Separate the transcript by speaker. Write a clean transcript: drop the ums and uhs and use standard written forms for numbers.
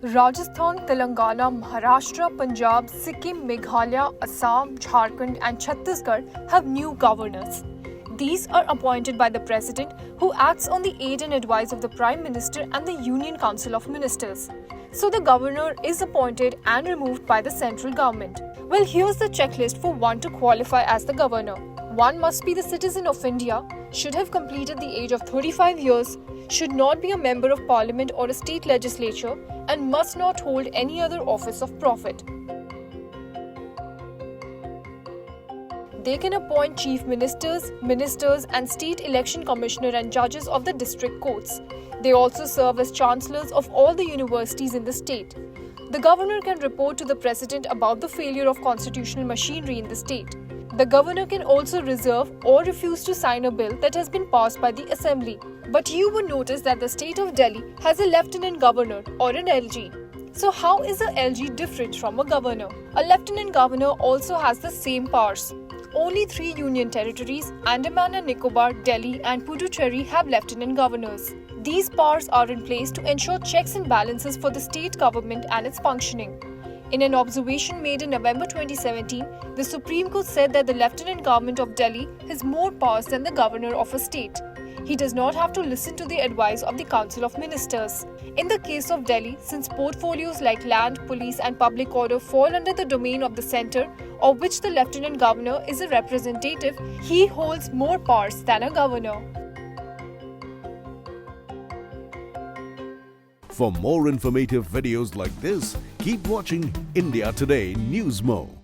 Speaker 1: Rajasthan, Telangana, Maharashtra, Punjab, Sikkim, Meghalaya, Assam, Jharkhand, and Chhattisgarh have new governors. These are appointed by the President, who acts on the aid and advice of the Prime Minister and the Union Council of Ministers. So the governor is appointed and removed by the central government. Well, here's the checklist for one to qualify as the governor. One must be the citizen of India, should have completed the age of 35 years, should not be a member of parliament or a state legislature, and must not hold any other office of profit. They can appoint chief ministers, and state election commissioner and judges of the district courts. They also serve as chancellors of all the universities in the state. The governor can report to the president about the failure of constitutional machinery in the state. The governor can also reserve or refuse to sign a bill that has been passed by the assembly. But you would notice that the state of Delhi has a lieutenant governor or an LG. So how is a LG different from a governor? A lieutenant governor also has the same powers. Only 3 union territories, Andaman and Nicobar, Delhi and Puducherry, have lieutenant governors. These powers are in place to ensure checks and balances for the state government and its functioning. In an observation made in November 2017, the Supreme Court said that the Lieutenant Government of Delhi has more powers than the governor of a state. He does not have to listen to the advice of the Council of Ministers. In the case of Delhi, since portfolios like land, police and public order fall under the domain of the centre, of which the Lieutenant Governor is a representative, he holds more powers than a governor.
Speaker 2: For more informative videos like this, keep watching India Today News Mo.